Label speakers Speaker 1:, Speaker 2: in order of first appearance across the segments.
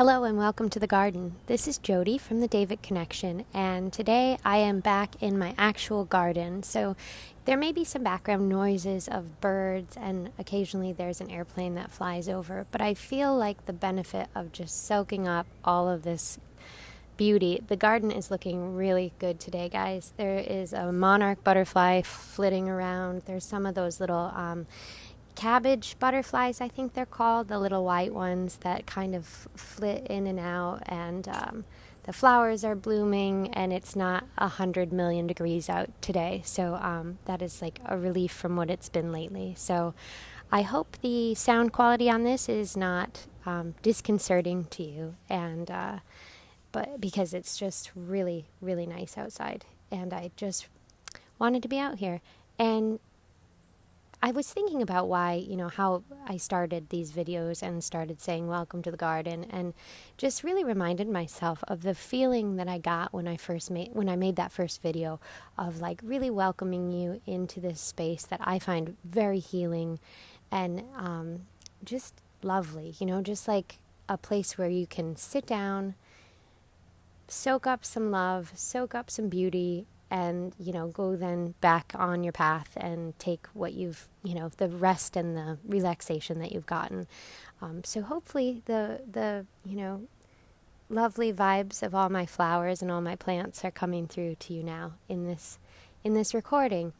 Speaker 1: Hello and welcome to the garden. This is Jody from the David Connection, and today I am back in my actual garden. So there may be some background noises of birds, and occasionally there's an airplane that flies over, but I feel like the benefit of just soaking up all of this beauty. The garden is looking really good today, guys. There is a monarch butterfly flitting around. There's some of those little cabbage butterflies, I think they're called, the little white ones that kind of flit in and out, and the flowers are blooming, and it's not 100 million degrees out today, so that is like a relief from what it's been lately. So I hope the sound quality on this is not disconcerting to you, and but because it's just really, really nice outside, and I just wanted to be out here. And I was thinking about why, how I started these videos and started saying welcome to the garden, and just really reminded myself of the feeling that I got when I made that first video of like really welcoming you into this space that I find very healing and just lovely, just like a place where you can sit down, soak up some love, soak up some beauty, and, go then back on your path and take what you've, the rest and the relaxation that you've gotten. So hopefully the lovely vibes of all my flowers and all my plants are coming through to you now in this recording.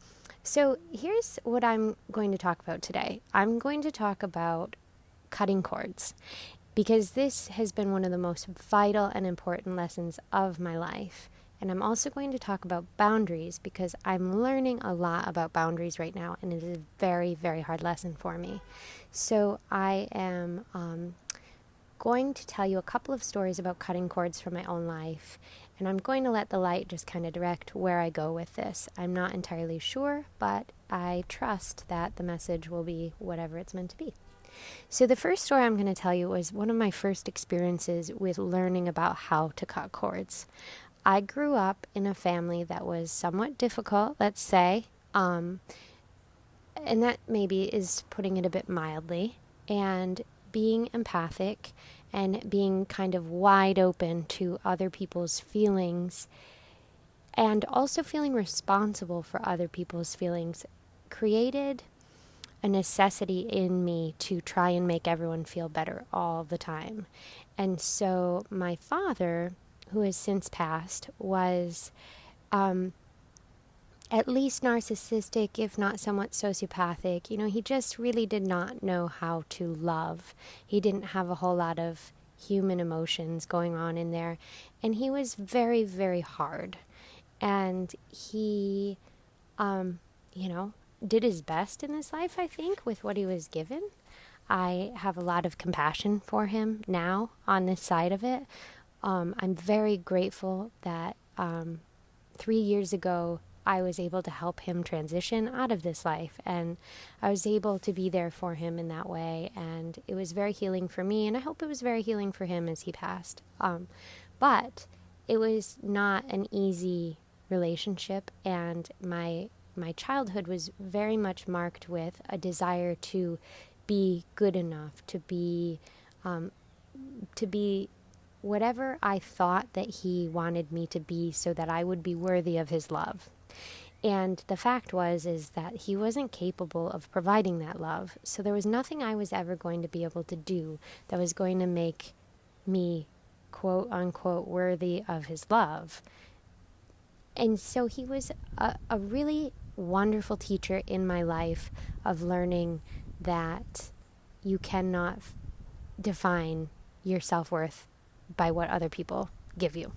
Speaker 1: So here's what I'm going to talk about today. I'm going to talk about cutting cords, because this has been one of the most vital and important lessons of my life. And I'm also going to talk about boundaries, because I'm learning a lot about boundaries right now, and it is a very, very hard lesson for me. So I am going to tell you a couple of stories about cutting cords from my own life, and I'm going to let the light just kind of direct where I go with this. I'm not entirely sure, but I trust that the message will be whatever it's meant to be. So the first story I'm going to tell you was one of my first experiences with learning about how to cut cords. I grew up in a family that was somewhat difficult, let's say, and that maybe is putting it a bit mildly, and being empathic and being kind of wide open to other people's feelings, and also feeling responsible for other people's feelings, created a necessity in me to try and make everyone feel better all the time. And so my father, who has since passed, was at least narcissistic, if not somewhat sociopathic. He just really did not know how to love. He didn't have a whole lot of human emotions going on in there. And he was very, very hard. And he, did his best in this life, I think, with what he was given. I have a lot of compassion for him now on this side of it. I'm very grateful that 3 years ago I was able to help him transition out of this life, and I was able to be there for him in that way, and it was very healing for me, and I hope it was very healing for him as he passed. But it was not an easy relationship, and my childhood was very much marked with a desire to be good enough, to be whatever I thought that he wanted me to be, so that I would be worthy of his love. And the fact is that he wasn't capable of providing that love. So there was nothing I was ever going to be able to do that was going to make me, quote unquote, worthy of his love. And so he was a really wonderful teacher in my life of learning that you cannot define your self-worth by what other people give you.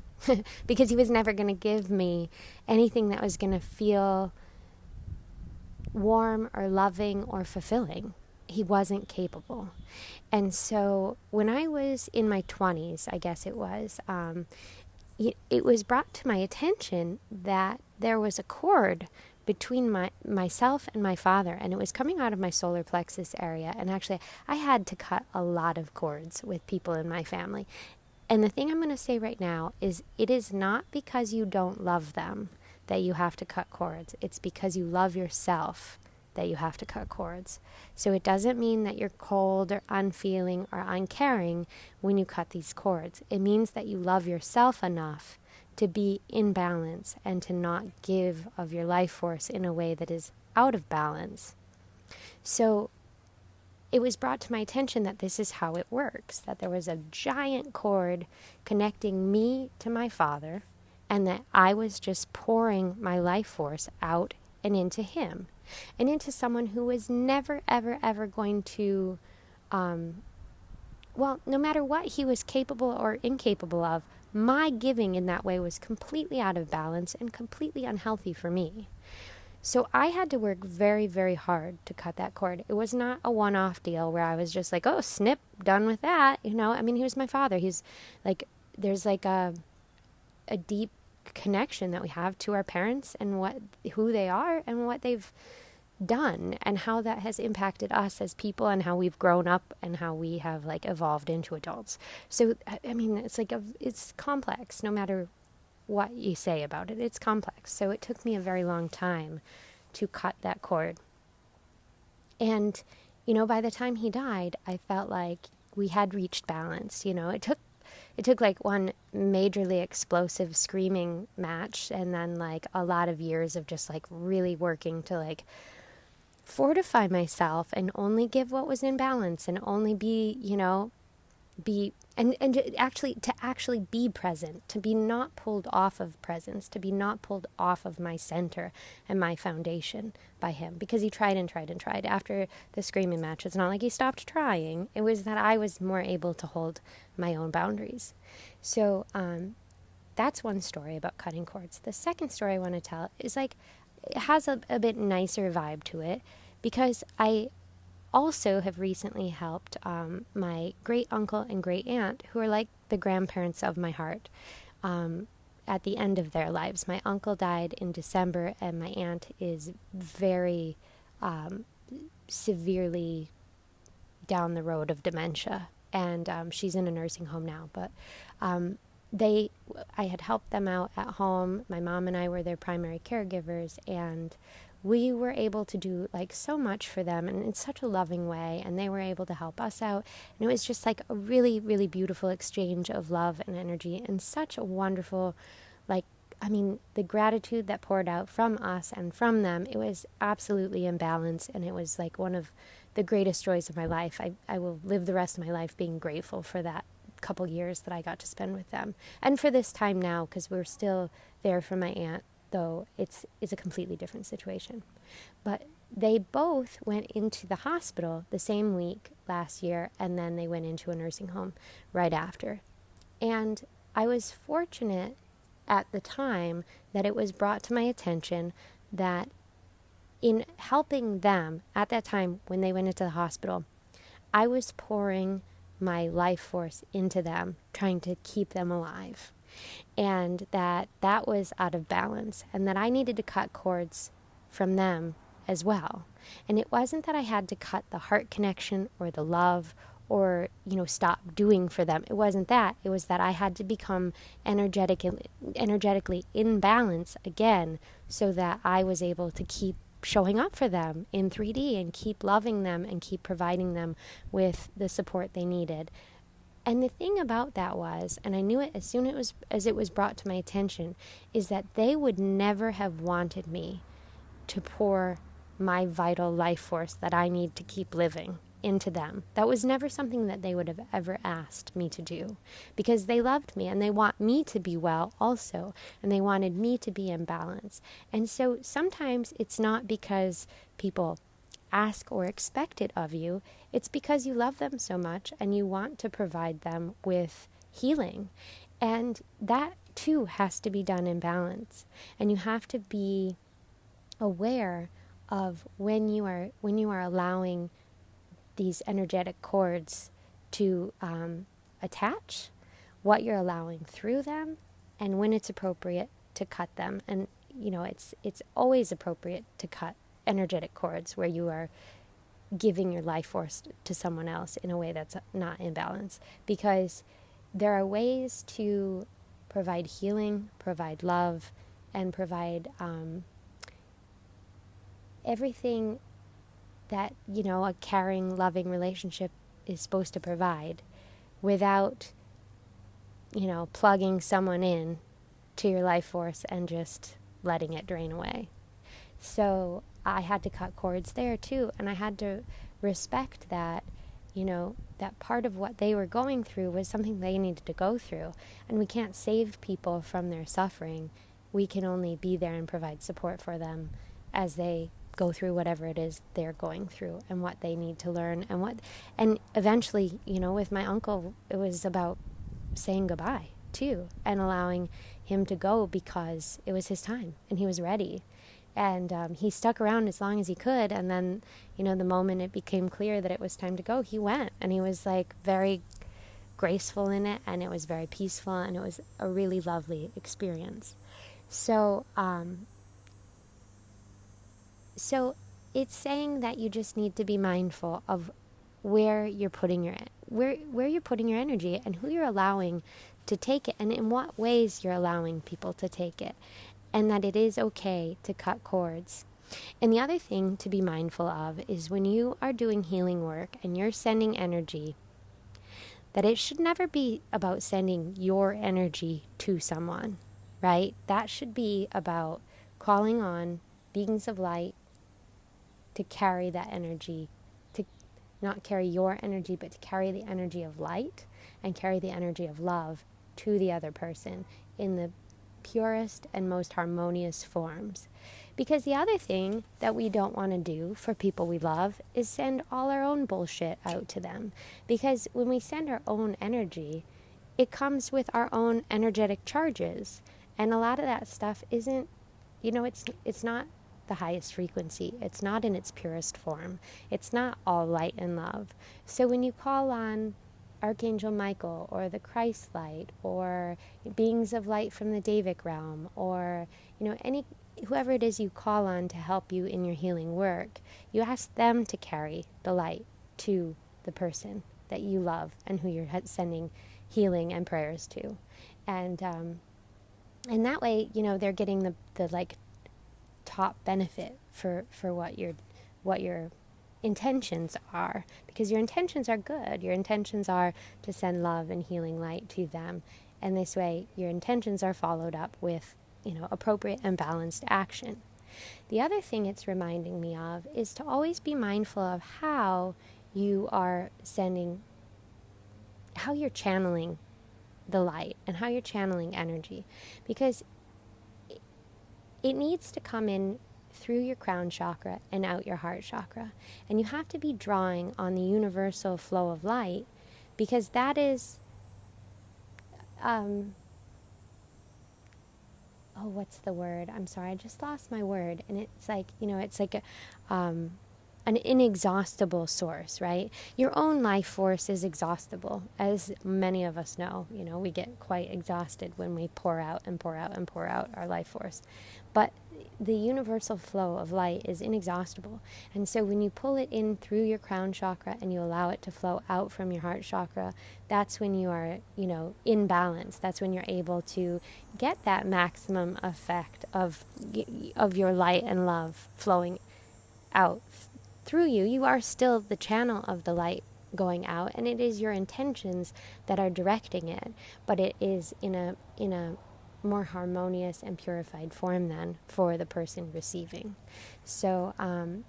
Speaker 1: Because he was never going to give me anything that was going to feel warm or loving or fulfilling. He wasn't capable. And so when I was in my 20s, I guess it was brought to my attention that there was a cord between myself and my father, and it was coming out of my solar plexus area. And actually, I had to cut a lot of cords with people in my family. And the thing I'm going to say right now is, it is not because you don't love them that you have to cut cords. It's because you love yourself that you have to cut cords. So it doesn't mean that you're cold or unfeeling or uncaring when you cut these cords. It means that you love yourself enough to be in balance and to not give of your life force in a way that is out of balance. So it was brought to my attention that this is how it works, that there was a giant cord connecting me to my father, and that I was just pouring my life force out and into him, and into someone who was never, ever, ever going to, no matter what he was capable or incapable of, my giving in that way was completely out of balance and completely unhealthy for me. So I had to work very, very hard to cut that cord. It was not a one-off deal where I was just like, oh, snip, done with that. You know, I mean, he was my father. He's like, there's like a deep connection that we have to our parents and who they are and what they've done and how that has impacted us as people and how we've grown up and how we have like evolved into adults. So, I mean, it's like, it's complex no matter what you say about it. It's complex. So it took me a very long time to cut that cord. And, you know, by the time he died, I felt like we had reached balance. You know, it took like one majorly explosive screaming match and then like a lot of years of just like really working to like fortify myself and only give what was in balance and only be, you know, and to actually be present, to be not pulled off of presence, to be not pulled off of my center and my foundation by him, because he tried and tried and tried. After the screaming match, it's not like he stopped trying. It was that I was more able to hold my own boundaries. So that's one story about cutting cords. The second story I want to tell is like, it has a bit nicer vibe to it, because I also have recently helped my great uncle and great aunt, who are like the grandparents of my heart, at the end of their lives. My uncle died in December, and my aunt is very severely down the road of dementia, and she's in a nursing home now. But I had helped them out at home. My mom and I were their primary caregivers, and we were able to do like so much for them and in such a loving way, and they were able to help us out. And it was just like a really, really beautiful exchange of love and energy, and such a wonderful, like, I mean, the gratitude that poured out from us and from them, it was absolutely in balance, and it was like one of the greatest joys of my life. I will live the rest of my life being grateful for that couple years that I got to spend with them, and for this time now, because we're still there for my aunt, though it's a completely different situation. But they both went into the hospital the same week last year, and then they went into a nursing home right after. And I was fortunate at the time that it was brought to my attention that in helping them at that time when they went into the hospital, I was pouring my life force into them, trying to keep them alive. And that was out of balance, and that I needed to cut cords from them as well. And it wasn't that I had to cut the heart connection or the love or, you know, stop doing for them. It wasn't that. It was that I had to become energetically in balance again, so that I was able to keep showing up for them in 3D and keep loving them and keep providing them with the support they needed. And the thing about that was, and I knew it as soon as it was brought to my attention, is that they would never have wanted me to pour my vital life force that I need to keep living into them. That was never something that they would have ever asked me to do, because they loved me and they want me to be well also, and they wanted me to be in balance. And so sometimes it's not because people ask or expect it of you, it's because you love them so much and you want to provide them with healing. And that too has to be done in balance. And you have to be aware of when you are allowing these energetic cords to attach, what you're allowing through them, and when it's appropriate to cut them. And you know, it's always appropriate to cut energetic cords where you are giving your life force to someone else in a way that's not in balance, because there are ways to provide healing, provide love, and provide everything a caring, loving relationship is supposed to provide, without, plugging someone in to your life force and just letting it drain away. So I had to cut cords there too, and I had to respect that, that part of what they were going through was something they needed to go through. And we can't save people from their suffering. We can only be there and provide support for them as they go through whatever it is they're going through and what they need to learn. And eventually, with my uncle, it was about saying goodbye too, and allowing him to go because it was his time and he was ready. And he stuck around as long as he could. And then, the moment it became clear that it was time to go, he went. And he was very graceful in it. And it was very peaceful. And it was a really lovely experience. So it's saying that you just need to be mindful of where you're putting your energy and who you're allowing to take it, and in what ways you're allowing people to take it. And that it is okay to cut cords. And the other thing to be mindful of is when you are doing healing work and you're sending energy, that it should never be about sending your energy to someone, right? That should be about calling on beings of light to carry that energy, to not carry your energy, but to carry the energy of light and carry the energy of love to the other person in the purest and most harmonious forms. Because the other thing that we don't want to do for people we love is send all our own bullshit out to them. Because when we send our own energy, it comes with our own energetic charges. And a lot of that stuff isn't, it's not the highest frequency. It's not in its purest form. It's not all light and love. So when you call on Archangel Michael or the Christ light or beings of light from the Davic realm or whoever it is you call on to help you in your healing work, you ask them to carry the light to the person that you love and who you're sending healing and prayers to. And that way, they're getting the top benefit for what your intentions are, because your intentions are good. Your intentions are to send love and healing light to them, and this way your intentions are followed up with appropriate and balanced action. The other thing it's reminding me of is to always be mindful of how you are how you're channeling the light and how you're channeling energy, because it needs to come in through your crown chakra and out your heart chakra. And you have to be drawing on the universal flow of light, because that is, what's the word? I'm sorry, I just lost my word. And it's an inexhaustible source, right? Your own life force is exhaustible, as many of us know. We get quite exhausted when we pour out and pour out and pour out our life force. But the universal flow of light is inexhaustible. And so when you pull it in through your crown chakra and you allow it to flow out from your heart chakra, that's when you are, in balance. That's when you're able to get that maximum effect of your light and love flowing out through you. You are still the channel of the light going out, and it is your intentions that are directing it, but it is in a more harmonious and purified form then for the person receiving. So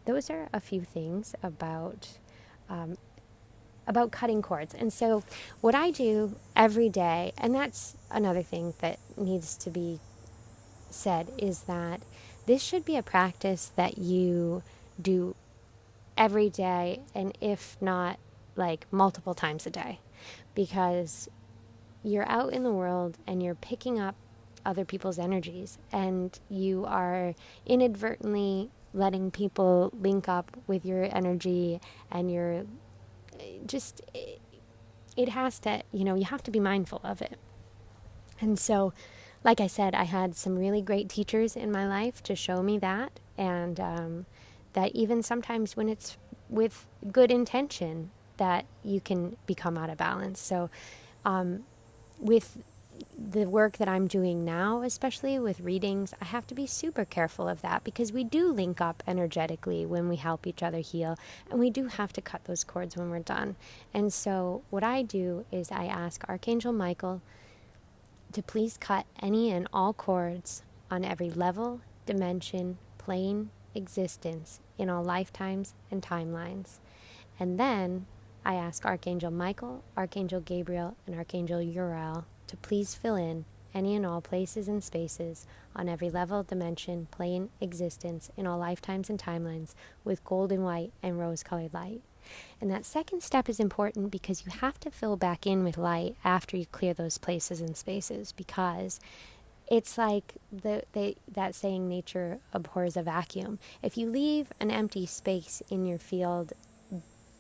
Speaker 1: those are a few things about cutting cords. And so what I do every day, and that's another thing that needs to be said, is that this should be a practice that you do every day, and if not multiple times a day, because you're out in the world and you're picking up other people's energies, and you are inadvertently letting people link up with your energy, and you're just, it has to, you have to be mindful of it. And so, like I said, I had some really great teachers in my life to show me that, and that even sometimes when it's with good intention, that you can become out of balance. So with the work that I'm doing now, especially with readings, I have to be super careful of that because we do link up energetically when we help each other heal, and we do have to cut those cords when we're done. And so what I do is I ask Archangel Michael to please cut any and all cords on every level, dimension, plane, existence in all lifetimes and timelines. And then I ask Archangel Michael, Archangel Gabriel, and Archangel Uriel to please fill in any and all places and spaces on every level, dimension, plane, existence in all lifetimes and timelines with golden white and rose-colored light. And that second step is important because you have to fill back in with light after you clear those places and spaces, because it's like that saying, nature abhors a vacuum. If you leave an empty space in your field,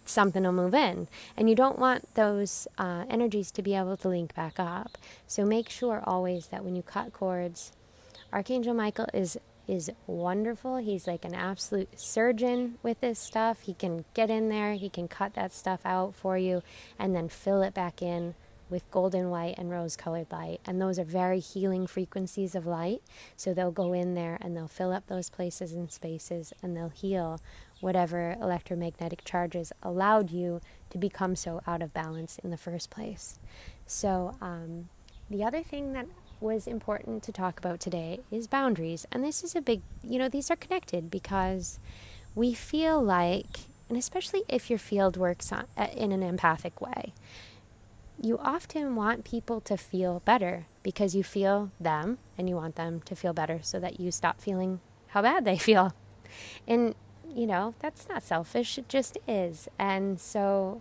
Speaker 1: something will move in, and you don't want those energies to be able to link back up. So make sure always that when you cut cords, Archangel Michael is wonderful. He's like an absolute surgeon with this stuff. He can get in there, he can cut that stuff out for you and then fill it back in with golden white and rose-colored light. And those are very healing frequencies of light. So they'll go in there and they'll fill up those places and spaces, and they'll heal whatever electromagnetic charges allowed you to become so out of balance in the first place. So the other thing that was important to talk about today is boundaries. And this is a big, these are connected because we feel like, and especially if your field works in an empathic way, you often want people to feel better because you feel them and you want them to feel better so that you stop feeling how bad they feel. And, that's not selfish, it just is. And so,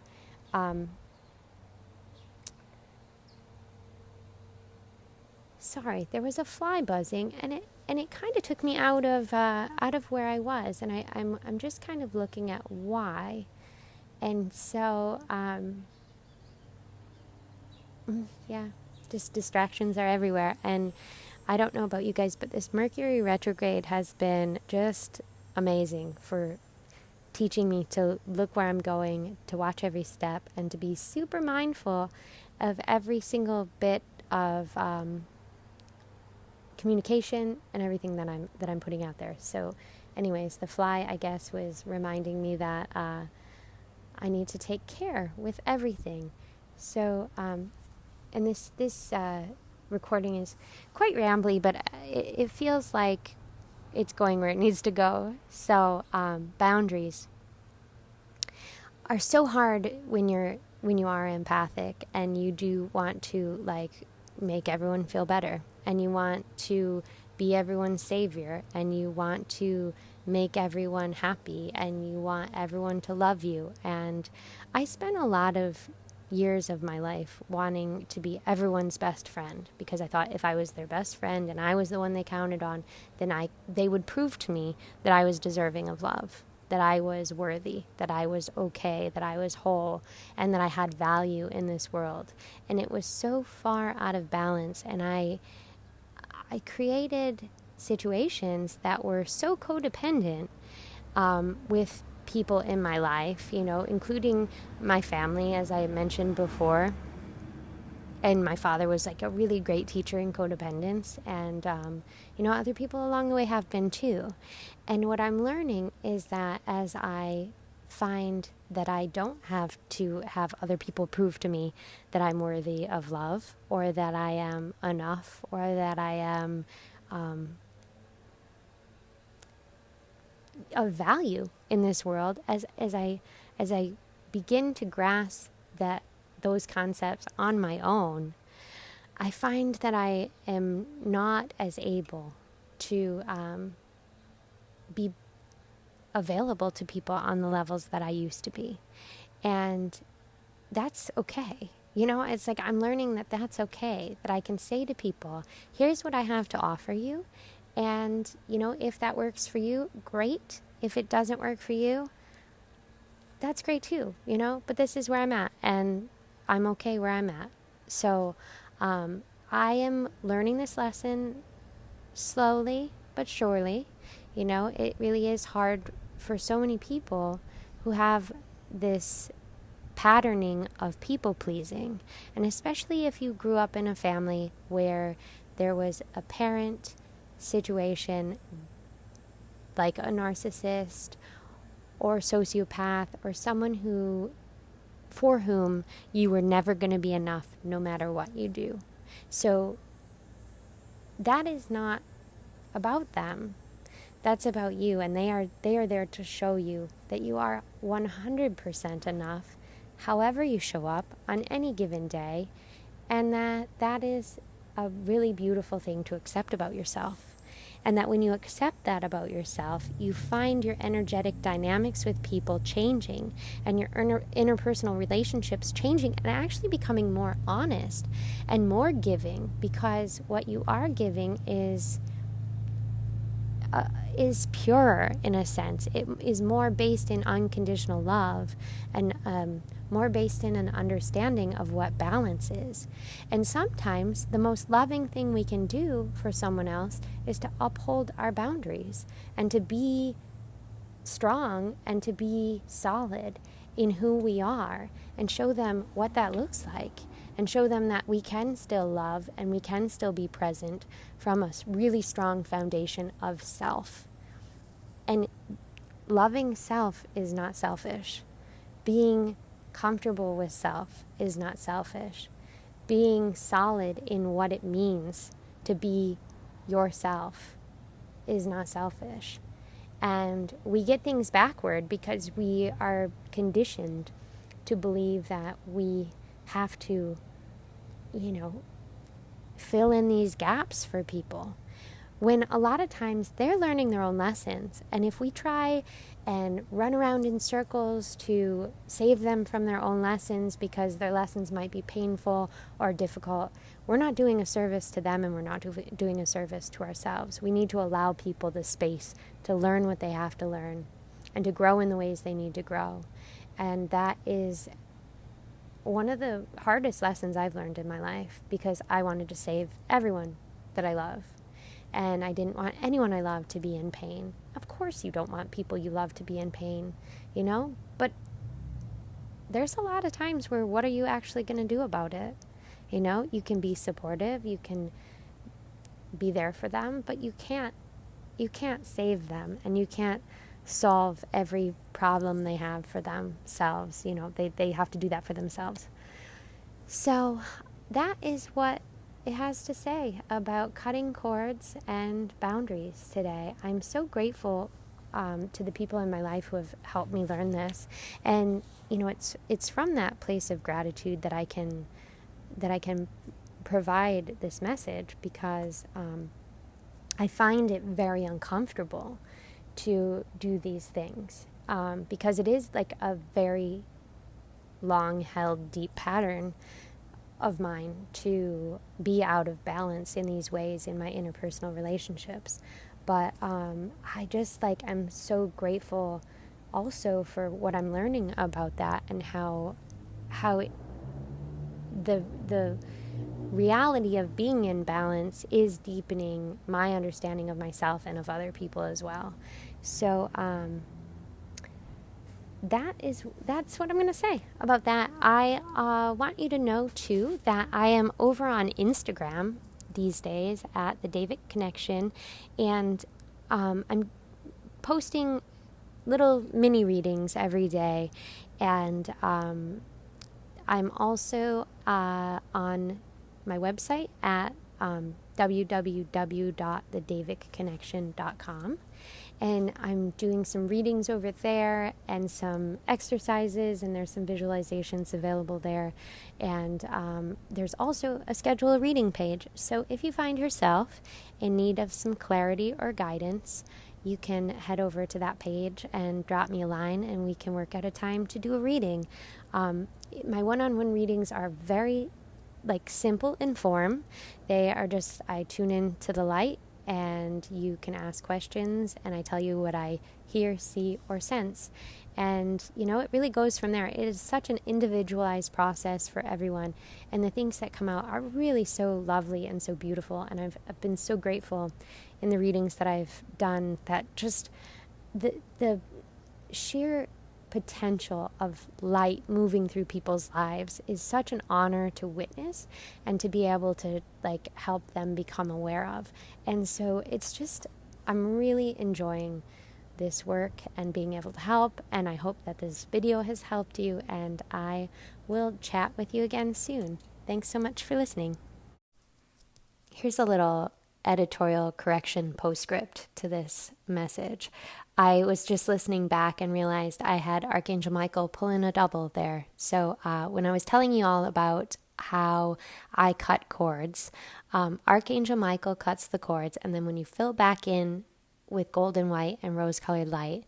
Speaker 1: sorry, there was a fly buzzing, and it kind of took me out of where I was, and I'm just kind of looking at why. And so, yeah, just distractions are everywhere. And I don't know about you guys, but this Mercury retrograde has been just amazing for teaching me to look where I'm going, to watch every step, and to be super mindful of every single bit of communication and everything that I'm putting out there. So anyways, the fly, I guess, was reminding me that I need to take care with everything. So and this recording is quite rambly, but it feels like it's going where it needs to go. So boundaries are so hard when you are empathic, and you do want to make everyone feel better, and you want to be everyone's savior, and you want to make everyone happy, and you want everyone to love you. And I spent a lot of years of my life wanting to be everyone's best friend, because I thought if I was their best friend and I was the one they counted on, then they would prove to me that I was deserving of love, that I was worthy, that I was okay, that I was whole, and that I had value in this world. And it was so far out of balance, and I created situations that were so codependent with people in my life, including my family, as I mentioned before. And my father was like a really great teacher in codependence, and other people along the way have been too. And what I'm learning is that as I find that I don't have to have other people prove to me that I'm worthy of love, or that I am enough, or that I am of value in this world, as I begin to grasp that those concepts on my own, I find that I am not as able to be available to people on the levels that I used to be. And that's okay. It's like I'm learning that that's okay, that I can say to people, here's what I have to offer you. And, if that works for you, great. If it doesn't work for you, that's great too, but this is where I'm at, and I'm okay where I'm at. So I am learning this lesson slowly but surely. It really is hard for so many people who have this patterning of people pleasing. And especially if you grew up in a family where there was a parent situation like a narcissist or sociopath or someone for whom you were never going to be enough no matter what you do. So that is not about them. That's about you, and they are there to show you that you are 100% enough however you show up on any given day, and that is a really beautiful thing to accept about yourself. And that when you accept that about yourself, you find your energetic dynamics with people changing and your interpersonal relationships changing and actually becoming more honest and more giving, because what you are giving is purer in a sense. It is more based in unconditional love and more based in an understanding of what balance is. And sometimes the most loving thing we can do for someone else is to uphold our boundaries and to be strong and to be solid in who we are and show them what that looks like and show them that we can still love and we can still be present from a really strong foundation of self. And loving self is not selfish. Being comfortable with self is not selfish. Being solid in what it means to be yourself is not selfish. And we get things backward because we are conditioned to believe that we have to, fill in these gaps for people, when a lot of times they're learning their own lessons. And if we try and run around in circles to save them from their own lessons because their lessons might be painful or difficult, we're not doing a service to them and we're not doing a service to ourselves. We need to allow people the space to learn what they have to learn and to grow in the ways they need to grow. And that is one of the hardest lessons I've learned in my life, because I wanted to save everyone that I love. And I didn't want anyone I love to be in pain. Of course you don't want people you love to be in pain, But there's a lot of times where what are you actually going to do about it? You can be supportive, you can be there for them, but you can't save them, and you can't solve every problem they have for themselves. They have to do that for themselves. So that is what it has to say about cutting cords and boundaries today. I'm so grateful to the people in my life who have helped me learn this, and it's from that place of gratitude that I can provide this message, because I find it very uncomfortable to do these things, because it is like a very long held deep pattern of mine to be out of balance in these ways in my interpersonal relationships. But I just I'm so grateful also for what I'm learning about that, and how the reality of being in balance is deepening my understanding of myself and of other people as well. So that's what I'm going to say about that. I want you to know too that I am over on Instagram these days at the David Connection, and I'm posting little mini readings every day, and I'm also on my website at www.thedavidconnection.com. And I'm doing some readings over there and some exercises, and there's some visualizations available there. And there's also a schedule a reading page. So if you find yourself in need of some clarity or guidance, you can head over to that page and drop me a line, and we can work out a time to do a reading. My one-on-one readings are very simple in form. They are just, I tune in to the light, and you can ask questions, and I tell you what I hear, see, or sense. And, it really goes from there. It is such an individualized process for everyone, and the things that come out are really so lovely and so beautiful, and I've been so grateful in the readings that I've done, that just the sheer potential of light moving through people's lives is such an honor to witness and to be able to like help them become aware of. And so it's just, I'm really enjoying this work and being able to help, and I hope that this video has helped you, and I will chat with you again soon. Thanks so much for listening. Here's a little editorial correction postscript to this message. I was just listening back and realized I had Archangel Michael pull in a double there. So when I was telling you all about how I cut cords, Archangel Michael cuts the cords, and then when you fill back in with golden white and rose-colored light,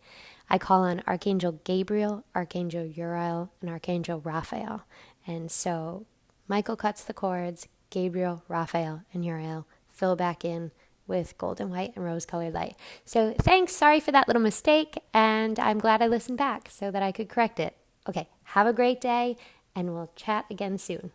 Speaker 1: I call on Archangel Gabriel, Archangel Uriel, and Archangel Raphael. And so Michael cuts the cords, Gabriel, Raphael, and Uriel fill back in with golden white and rose-colored light. So thanks, sorry for that little mistake, and I'm glad I listened back so that I could correct it. Okay, have a great day, and we'll chat again soon.